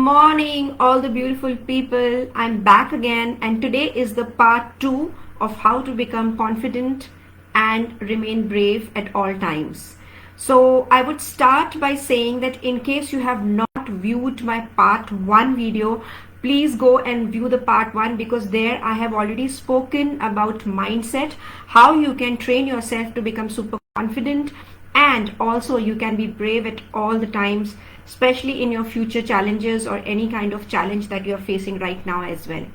morning, all the beautiful people. I'm back again, and today is the part 2 of how to become confident and remain brave at all times. So, I would start by saying that in case you have not viewed my part 1 video, please go and view the part 1 because there I have already spoken about mindset, how you can train yourself to become super confident, and also you can be brave at all the times, especially in your future challenges or any kind of challenge that you are facing right now as well.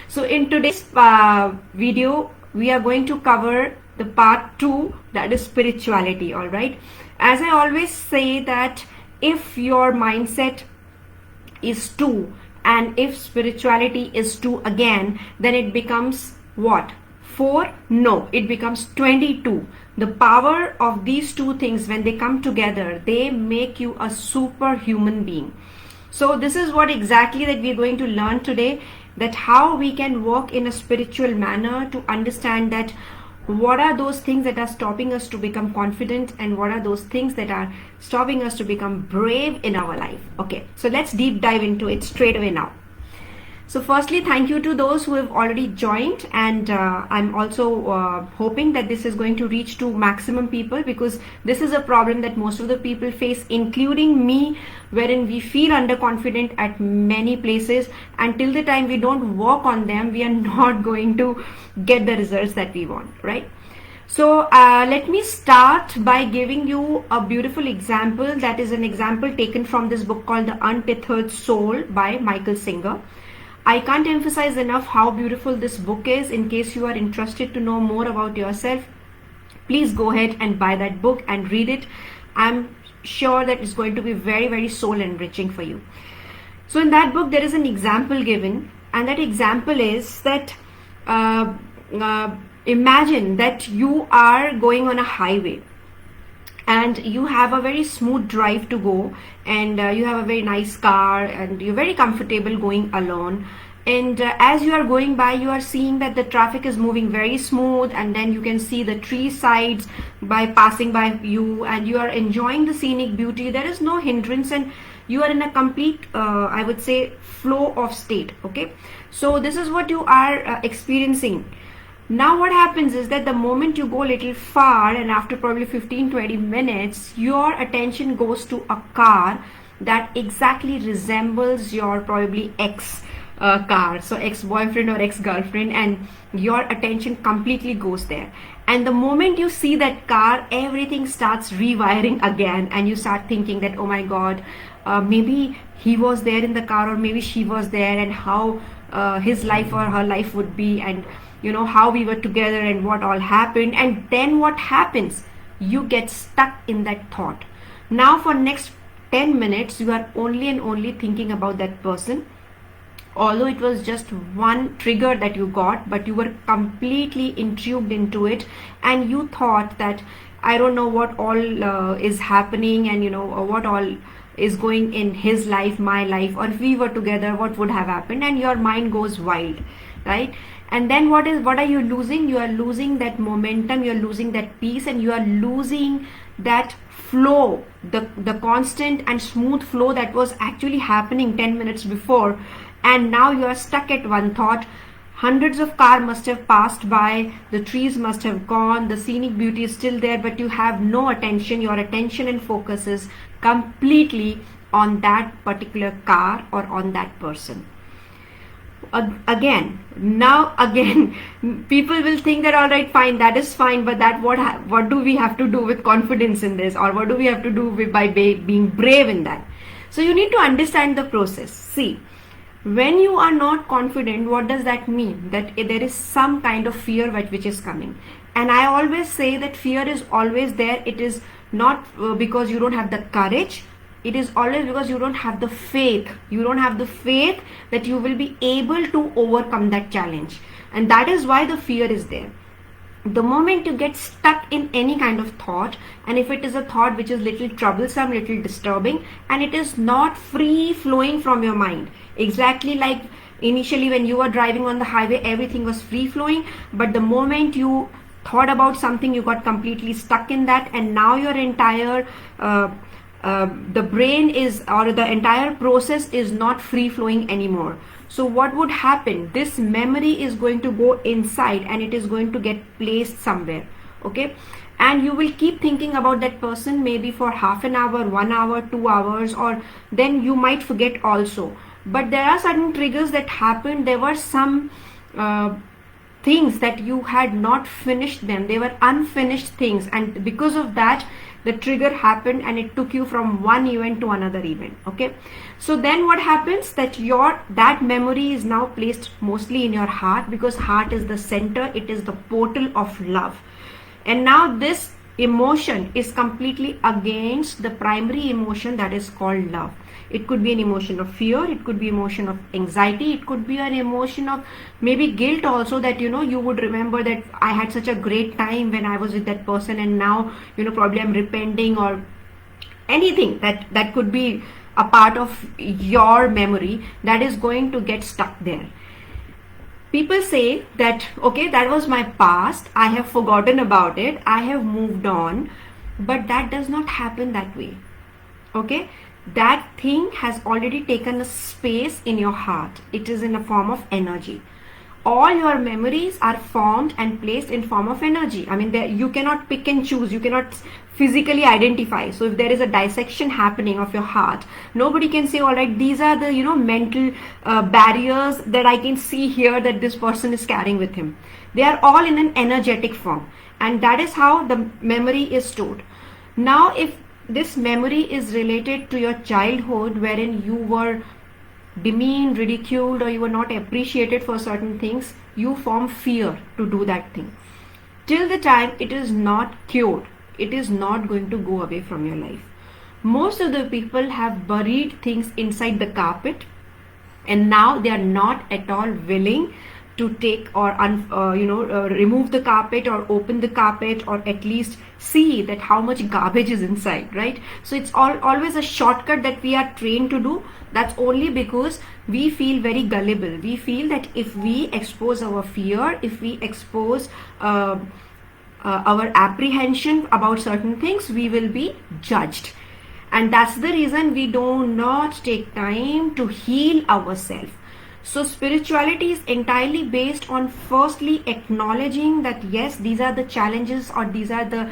So in today's video, we are going to cover the part 2, that is spirituality. All right, as I always say that if your mindset is 2 and if spirituality is 2 again, then it becomes what? 4? No, it becomes 22. The power of these two things, when they come together, they make you a superhuman being. So this is what exactly that we're going to learn today, that how we can work in a spiritual manner to understand that what are those things that are stopping us to become confident and what are those things that are stopping us to become brave in our life. Okay, so let's deep dive into it straight away now. So firstly, thank you to those who have already joined, and I'm also hoping that this is going to reach to maximum people, because this is a problem that most of the people face, including me, wherein we feel underconfident at many places, and till the time we don't work on them, we are not going to get the results that we want, right? So let me start by giving you a beautiful example. That is an example taken from this book called The Untethered Soul by Michael Singer. I can't emphasize enough how beautiful this book is. In case you are interested to know more about yourself, please go ahead and buy that book and read it. I'm sure that it's going to be very, very soul enriching for you. So in that book, there is an example given, and that example is that imagine that you are going on a highway and you have a very smooth drive to go, and you have a very nice car and you're very comfortable going alone, and as you are going by, you are seeing that the traffic is moving very smooth, and then you can see the tree sides by passing by you, and you are enjoying the scenic beauty. There is no hindrance and you are in a complete I would say flow of state. Okay, so this is what you are experiencing. Now what happens is that the moment you go a little far, and after probably 15-20 minutes, your attention goes to a car that exactly resembles your probably ex car, so ex-boyfriend or ex-girlfriend, and your attention completely goes there. And the moment you see that car, everything starts rewiring again, and you start thinking that, oh my god, maybe he was there in the car, or maybe she was there, and how his life or her life would be, and you know how we were together and what all happened. And then what happens? You get stuck in that thought. Now for next 10 minutes you are only and only thinking about that person, although it was just one trigger that you got, but you were completely intrigued into it, and you thought that I don't know what all is happening, and you know what all is going in his life, my life, or if we were together, what would have happened, and your mind goes wild, right? And then what are you losing? You are losing that momentum, you are losing that peace, and you are losing that flow, the constant and smooth flow that was actually happening 10 minutes before. And now you are stuck at one thought. Hundreds of cars must have passed by, the trees must have gone, the scenic beauty is still there, but you have no attention. Your attention and focus is completely on that particular car or on that person. Again, people will think that all right, fine, that is fine, but that what do we have to do with confidence in this, or what do we have to do with by being brave in that? So you need to understand the process. See, when you are not confident, what does that mean? That there is some kind of fear which is coming. And I always say that fear is always there. It is not because you don't have the courage. It is always because you don't have the faith. You don't have the faith that you will be able to overcome that challenge. And that is why the fear is there. The moment you get stuck in any kind of thought, and if it is a thought which is little troublesome, little disturbing, and it is not free flowing from your mind, exactly like initially when you were driving on the highway, everything was free flowing, but the moment you thought about something, you got completely stuck in that, and now your entire the brain is, or the entire process is not free flowing anymore. So what would happen? This memory is going to go inside and it is going to get placed somewhere. Okay, and you will keep thinking about that person maybe for half an hour, 1 hour, 2 hours, or then you might forget also. But there are certain triggers that happened. There were some things that you had not finished them. They were unfinished things, and because of that the trigger happened and it took you from one event to another event. Okay, so then what happens, that memory is now placed mostly in your heart, because heart is the center, it is the portal of love. And now this emotion is completely against the primary emotion that is called love. It could be an emotion of fear, it could be emotion of anxiety, it could be an emotion of maybe guilt also, that you would remember that I had such a great time when I was with that person, and now probably I'm repenting, or anything that could be a part of your memory that is going to get stuck there. People say that, okay, that was my past, I have forgotten about it, I have moved on, but that does not happen that way. Okay, that thing has already taken a space in your heart. It is in a form of energy. All your memories are formed and placed in form of energy. I mean, you cannot pick and choose, you cannot physically identify. So if there is a dissection happening of your heart, nobody can say, all right, these are the mental barriers that I can see here that this person is carrying with him. They are all in an energetic form, and that is how the memory is stored. Now if this memory is related to your childhood, wherein you were demeaned, ridiculed, or you were not appreciated for certain things, you form fear to do that thing. Till the time it is not cured, it is not going to go away from your life. Most of the people have buried things inside the carpet, and now they are not at all willing to take or remove the carpet, or open the carpet, or at least see that how much garbage is inside, right? So it's always a shortcut that we are trained to do. That's only because we feel very gullible. We feel that if we expose our fear, if we expose our apprehension about certain things, we will be judged. And that's the reason we do not take time to heal ourselves. So spirituality is entirely based on firstly acknowledging that yes, these are the challenges, or these are the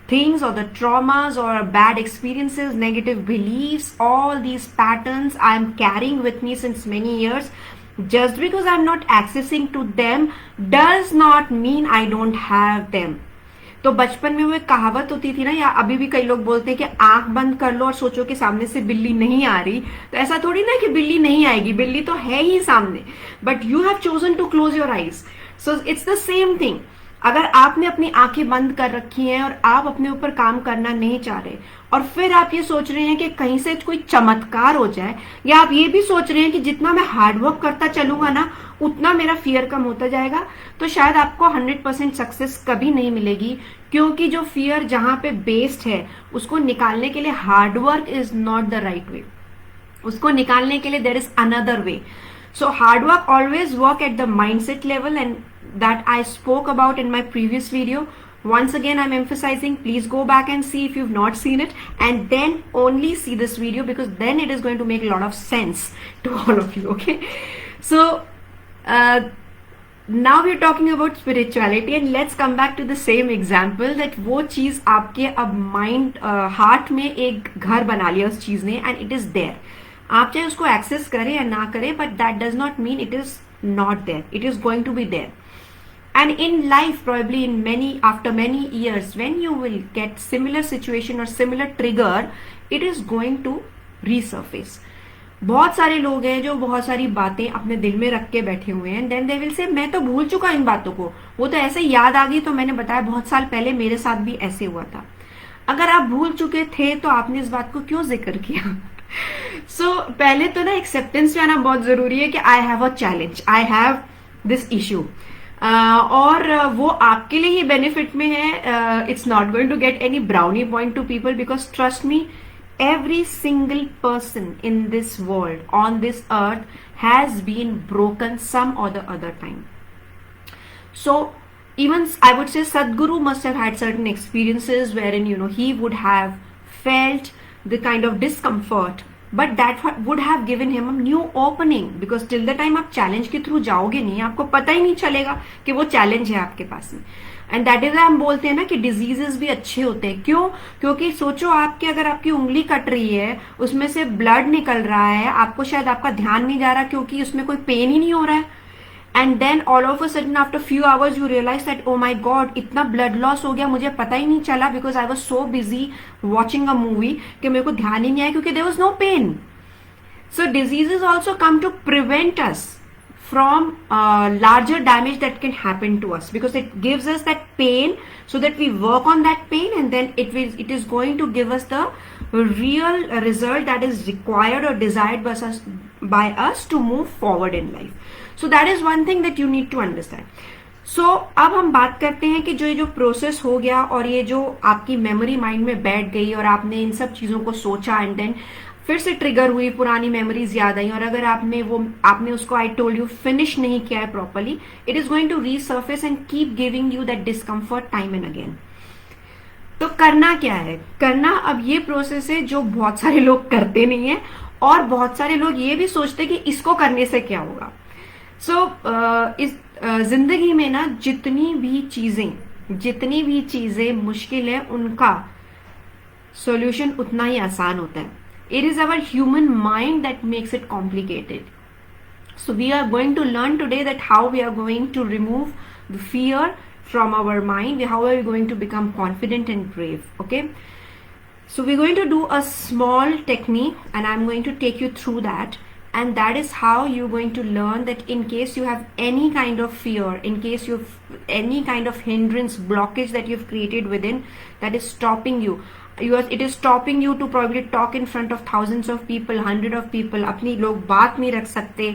things, or the traumas, or bad experiences, negative beliefs, all these patterns I am carrying with me since many years. Just because I am not accessing to them does not mean I don't have them. तो बचपन में वो एक कहावत होती थी ना, या अभी भी कई लोग बोलते हैं कि आंख बंद कर लो और सोचो कि सामने से बिल्ली नहीं आ रही. तो ऐसा थोड़ी ना कि बिल्ली नहीं आएगी, बिल्ली तो है ही सामने, but you have chosen to close your eyes. So it's the same thing. अगर आपने अपनी आंखें बंद कर रखी हैं और आप अपने ऊपर काम करना नहीं चाह रहे, और फिर आप ये सोच रहे हैं कि कहीं से कोई चमत्कार हो जाए, या आप ये भी सोच रहे हैं कि जितना मैं हार्डवर्क करता चलूंगा ना उतना मेरा फियर कम होता जाएगा, तो शायद आपको 100% सक्सेस कभी नहीं मिलेगी. क्योंकि जो फियर जहां पे बेस्ड है, उसको निकालने के लिए hard work is not the right way. उसको निकालने के लिए there is another way. So hard work always work at the mindset level, and that I spoke about in my previous video. Once again I'm emphasizing, please go back and see if you've not seen it, and then only see this video, because then it is going to make a lot of sense to all of you. Okay, so now we're talking about spirituality, and let's come back to the same example, that वो चीज आपके अब mind heart में एक घर बना लिया उस चीज ने, and it is there. आप चाहे उसको एक्सेस करें या ना करें, but that does not mean it is not there. It is going to be there. And in life, probably after many years, when you will get similar situation or similar trigger, it is going to resurface. बहुत सारे लोग हैं जो बहुत सारी बातें अपने दिल में रख के बैठे हुए हैं, then they will say, मैं तो भूल चुका इन बातों को, वो तो ऐसे याद आ गई, तो मैंने बताया बहुत साल पहले मेरे साथ भी ऐसे हुआ था. अगर आप भूल चुके थे तो आपने इस बात को क्यों जिक्र किया? सो पहले तो ना एक्सेप्टेंस में आना बहुत जरूरी है कि I have a challenge, I have this issue, और वो आपके लिए ही बेनिफिट में है. It's not going to get any brownie point to people, because trust me, every single person in this world, on this earth, has been broken some or the other time. So even I would say Sadhguru must have had certain experiences wherein he would have felt the kind of discomfort, but that would have given him a new opening, because till the time आप challenge के through जाओगे नहीं, आपको पता ही नहीं चलेगा कि वो challenge है आपके पास में. एंड दैट इज हम बोलते हैं ना कि डिजीजेस भी अच्छे होते हैं. क्यों? क्योंकि सोचो आपके, अगर आपकी उंगली कट रही है, उसमें से ब्लड निकल रहा है, आपको शायद आपका ध्यान नहीं जा रहा क्योंकि उसमें कोई पेन ही नहीं हो रहा है, and then all of a sudden after few hours you realise that oh my God, इतना ब्लड लॉस हो गया, मुझे पता ही नहीं चला, because I was so busy watching a movie कि मेरे को ध्यान ही नहीं आया क्योंकि there was no pain. So diseases also come to prevent us from larger damage that can happen to us, because it gives us that pain so that we work on that pain, and then it is going to give us the real result that is required or desired by us to move forward in life. So that is one thing that you need to understand. So अब हम बात करते हैं कि जो process हो गया और ये जो आपकी मेमोरी माइंड में बैठ गई और आपने इन सब चीजों को सोचा, एंड देन फिर से ट्रिगर हुई, पुरानी मेमोरीज याद आई, और अगर आपने उसको आई टोल्ड यू फिनिश नहीं किया है properly, it is going to resurface and keep giving you that discomfort time and again. तो करना क्या है? करना अब ये प्रोसेस है जो बहुत सारे लोग करते नहीं है, और बहुत सारे लोग ये भी सोचते कि इसको करने से क्या होगा. सो इस जिंदगी में ना जितनी भी चीजें मुश्किल है, उनका सॉल्यूशन उतना ही आसान होता है. It is our human mind that makes it complicated. So we are going to learn today that how we are going to remove the fear from our mind, how are we going to become confident and brave. Okay, so we're going to do a small technique and I'm going to take you through that, and that is how you're going to learn that in case you have any kind of fear, in case you have any kind of hindrance, blockage that you've created within that is stopping you, it is stopping you to probably talk in front of thousands of people, hundred of people. अपनी लोग बात नहीं रख सकते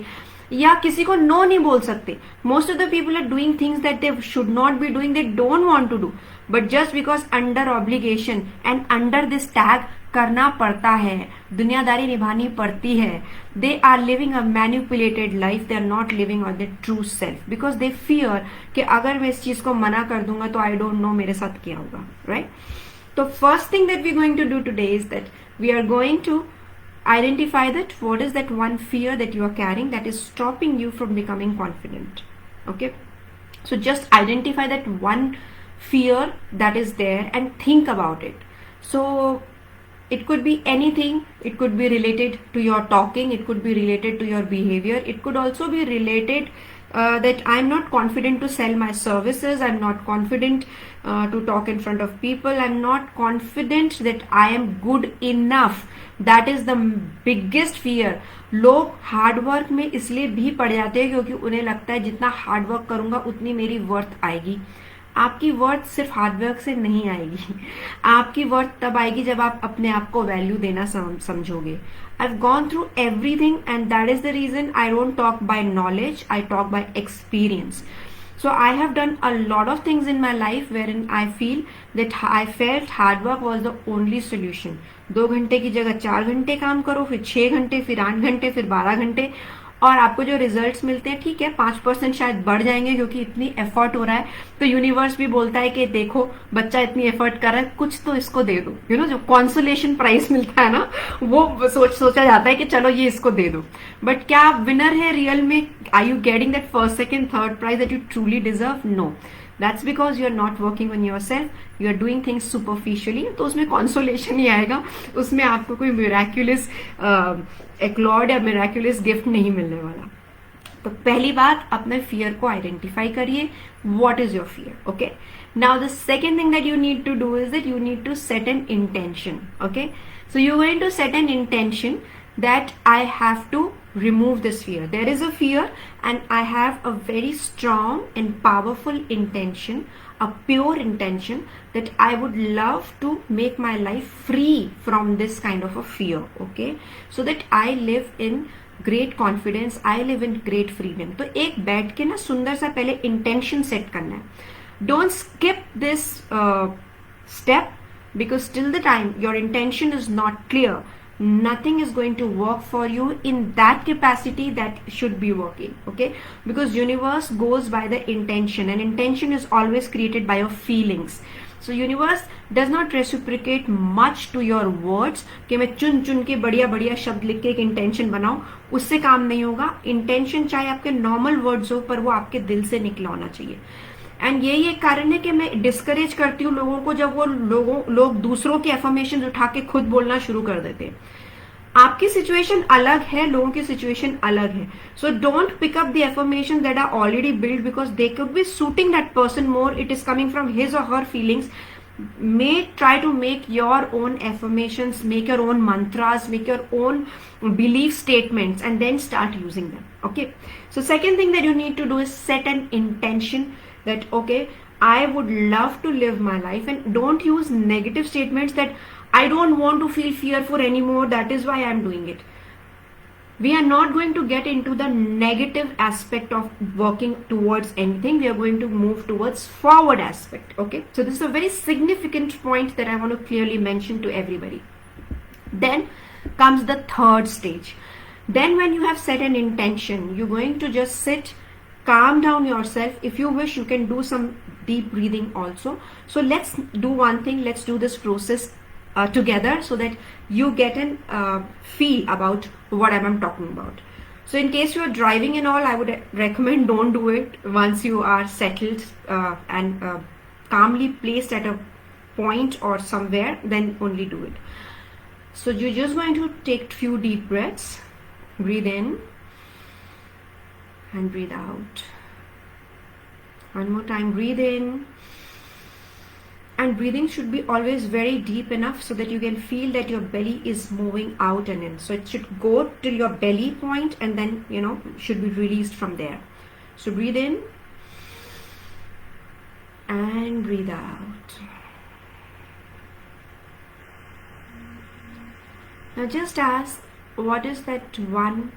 या किसी को no नहीं बोल सकते. Most of the people are doing things that they should not be doing, they don't want to do, but just because under obligation and under this tag करना पड़ता है, दुनियादारी निभानी पड़ती है. They are living a manipulated life, they are not living on their true self because they fear कि अगर मैं इस चीज को मना कर दूंगा तो I don't know मेरे साथ क्या होगा, right? So first thing that we're going to do today is that we are going to identify that what is that one fear that you are carrying that is stopping you from becoming confident. Okay, so just identify that one fear that is there and think about it. So it could be anything, it could be related to your talking, it could be related to your behavior, it could also be related that I'm not confident to sell my services, I'm not confident to talk in front of people, I'm not confident that I am good enough. That is the biggest fear. लोग hard work में इसलिए भी पड़ जाते हैं क्योंकि उन्हें लगता है जितना हार्ड वर्क करूंगा उतनी मेरी वर्थ आएगी. आपकी वर्थ सिर्फ हार्ड वर्क से नहीं आएगी. आपकी वर्थ तब आएगी जब आप अपने आप को वैल्यू देना समझोगे. I've gone through everything and that is the reason I don't talk by knowledge, I talk by experience. So I have done a lot of things in my life wherein I feel that I felt hard work was the only solution. 2 घंटे की जगह 4 घंटे काम करो, फिर 6 घंटे, फिर 8 घंटे, फिर 12 घंटे, और आपको जो रिजल्ट्स मिलते हैं ठीक है 5% शायद बढ़ जाएंगे क्योंकि इतनी एफर्ट हो रहा है. तो यूनिवर्स भी बोलता है कि देखो बच्चा इतनी एफर्ट कर रहा है, कुछ तो इसको दे दो. यू नो जो कॉन्सोलेशन प्राइज मिलता है ना, वो सोचा जाता है कि चलो ये इसको दे दो. बट क्या आप विनर है रियल में? Are you getting that first, second, third prize that you truly deserve? No. That's because you are not working on yourself, you are doing things superficially. तो उसमें consolation ही आएगा, उसमें आपको कोई miraculous accolade या miraculous gift नहीं मिलने वाला. तो पहली बात, अपने fear को identify करिए. What is your fear? Okay. Now the second thing that you need to do is that you need to set an intention. Okay. So you're going to set an intention that I have to remove this fear. There is a fear and I have a very strong and powerful intention, a pure intention that I would love to make my life free from this kind of a fear. Okay, so that I live in great confidence, I live in great freedom. तो एक बैठ के ना सुंदर सा पहले intention set करना है. Don't skip this step because till the time your intention is not clear, nothing is going to work for you in that capacity that should be working. Okay, because universe goes by the intention and intention is always created by your feelings. So universe does not reciprocate much to your words कि मैं चुन चुन के बढ़िया बढ़िया शब्द लिख के एक इंटेंशन बनाऊं, उससे काम नहीं होगा. इंटेंशन चाहे आपके नॉर्मल वर्ड्स हो, पर वो आपके दिल से निकला होना चाहिए. एंड यही एक कारण है कि मैं डिस्करेज करती हूँ लोगों को जब वो लोग दूसरों की एफर्मेशन उठा के खुद बोलना शुरू कर देते हैं. आपकी सिचुएशन अलग है, लोगों की सिचुएशन अलग है. So don't pick up the affirmation that are already build because they could be suiting that person more. It is coming from his or her feelings. Try to make your own affirmations, make your own mantras, make your own belief statements, and then start using them. Okay, so second thing that you need to do is set an intention that okay, I would love to live my life. And don't use negative statements that I don't want to feel fearful anymore, that is why I am doing it. We are not going to get into the negative aspect of working towards anything. We are going to move towards forward aspect. Okay, so this is a very significant point that I want to clearly mention to everybody. Then comes the third stage. Then when you have set an intention, you're going to just sit, calm down yourself. If you wish, you can do some deep breathing also. So let's do one thing. Let's do this process together so that you get an feel about what I'm talking about. So in case you are driving and all, I would recommend don't do it. Once you are settled and calmly placed at a point or somewhere, then only do it. So you're just going to take few deep breaths. Breathe in and breathe out. One more time, breathe in. And breathing should be always very deep enough so that you can feel that your belly is moving out and in. So it should go till your belly point and then, should be released from there. So breathe in and breathe out. Now just ask, what is that one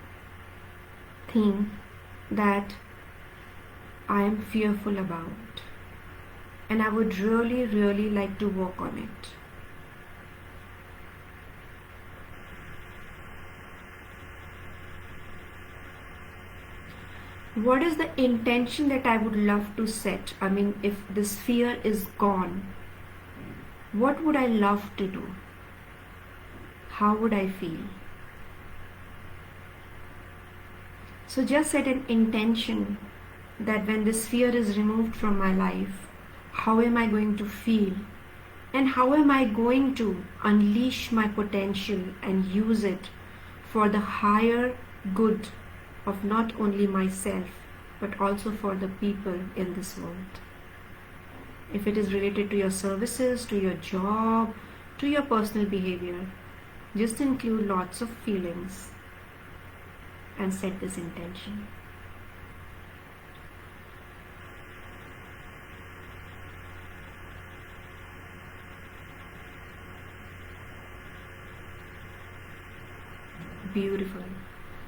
thing that I am fearful about? And I would really, really like to work on it. What is the intention that I would love to set? I mean, if this fear is gone, what would I love to do? How would I feel? So just set an intention that when this fear is removed from my life, how am I going to feel? And how am I going to unleash my potential and use it for the higher good of not only myself, but also for the people in this world? If it is related to your services, to your job, to your personal behavior, just include lots of feelings and set this intention. Beautiful.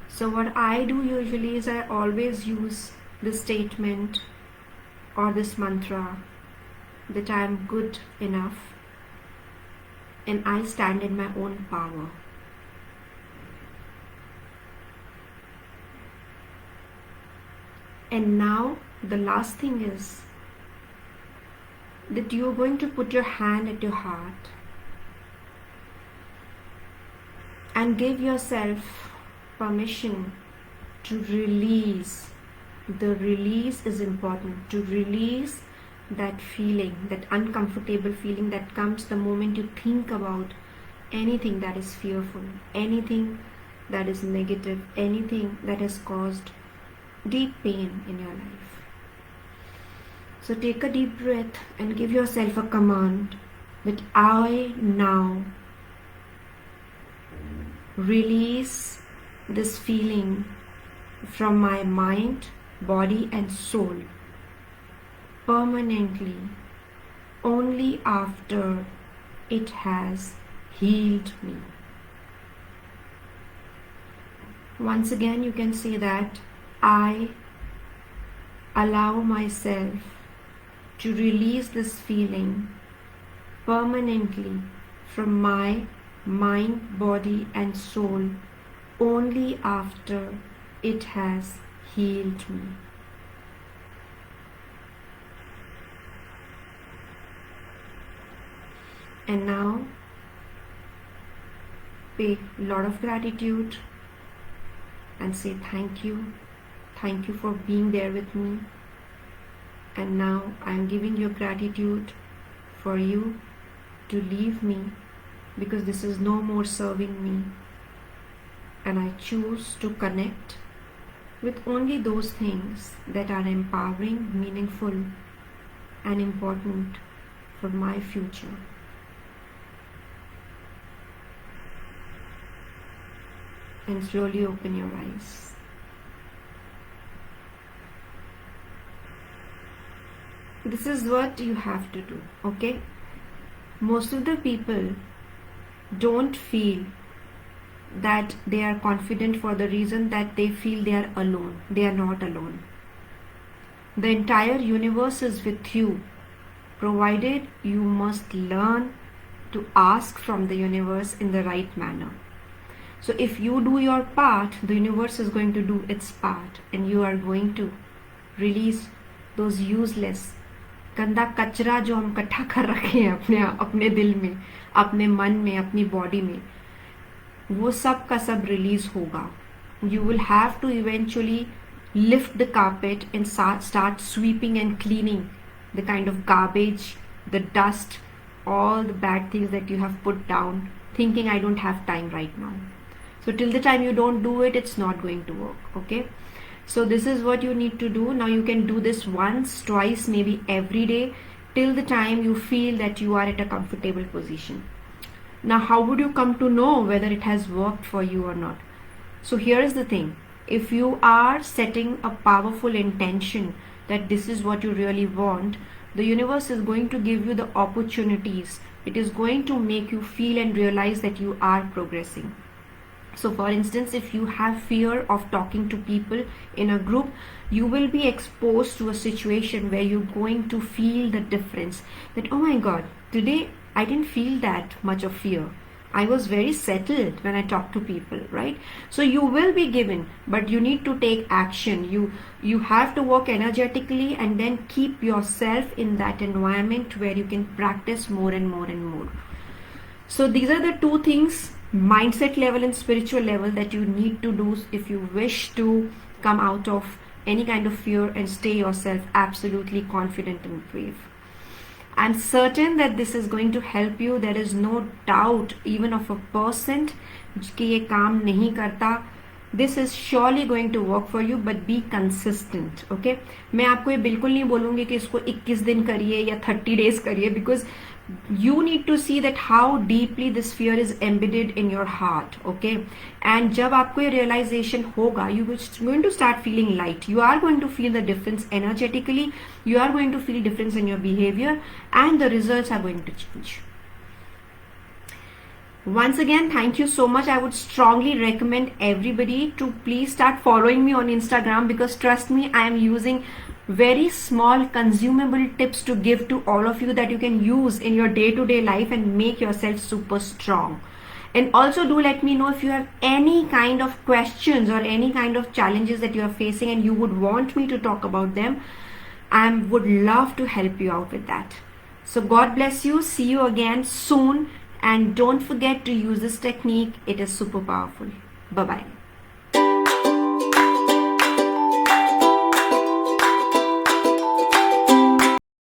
So what I do usually is I always use this statement or this mantra that I am good enough and I stand in my own power. And now the last thing is that you are going to put your hand at your heart and give yourself permission to release. The release is important. To release that feeling, that uncomfortable feeling that comes the moment you think about anything that is fearful, anything that is negative, anything that has caused deep pain in your life. So take a deep breath and give yourself a command that I now release this feeling from my mind, body and soul permanently only after it has healed me. Once again you can say that I allow myself to release this feeling permanently from my mind, body and soul only after it has healed me. And now pay a lot of gratitude and say thank you. Thank you for being there with me. And now I am giving you gratitude for you to leave me, because this is no more serving me. And I choose to connect with only those things that are empowering, meaningful, and important for my future. And slowly open your eyes. This is what you have to do, okay? Most of the people don't feel that they are confident for the reason that they feel they are alone. They are not alone. The entire universe is with you, provided you must learn to ask from the universe in the right manner. So if you do your part, the universe is going to do its part, and you are going to release those useless गंदा कचरा जो हम इकट्ठा कर रखे हैं अपने दिल में, अपने मन में, अपनी बॉडी में, वो सब का सब रिलीज होगा. You will have to eventually lift the carpet and start sweeping and cleaning the kind of garbage, the dust, all the bad things that you have put down, thinking I don't have time right now. So till the time you don't do it, it's not going to work, okay? So this is what you need to do. Now you can do this once, twice, maybe every day, till the time you feel that you are at a comfortable position. Now how would you come to know whether it has worked for you or not? So here is the thing. If you are setting a powerful intention that this is what you really want, the universe is going to give you the opportunities. It is going to make you feel and realize that you are progressing. So for instance, if you have fear of talking to people in a group, you will be exposed to a situation where you're going to feel the difference. That, oh my God, today I didn't feel that much of fear. I was very settled when I talked to people, right? So you will be given, but you need to take action. You have to work energetically and then keep yourself in that environment where you can practice more and more and more. So these are the two things, mindset level and spiritual level, that you need to do if you wish to come out of any kind of fear and stay yourself absolutely confident and brave. I'm certain that this is going to help you. There is no doubt even of 1% कि ये काम नहीं करता. This is surely going to work for you, but be consistent, okay? मैं आपको ये बिल्कुल नहीं बोलूँगी कि इसको 21 दिन करिए या 30 days करिए, because you need to see that how deeply this fear is embedded in your heart, okay? And जब आपको ये realization होगा, you are going to start feeling light. You are going to feel the difference energetically. You are going to feel difference in your behavior, and the results are going to change. Once again, thank you so much. I would strongly recommend everybody to please start following me on Instagram, because trust me, I am using very small consumable tips to give to all of you that you can use in your day-to-day life and make yourself super strong. And also do let me know if you have any kind of questions or any kind of challenges that you are facing and you would want me to talk about them. I would love to help you out with that. So God bless you. See you again soon. And don't forget to use this technique. It is super powerful. Bye-bye.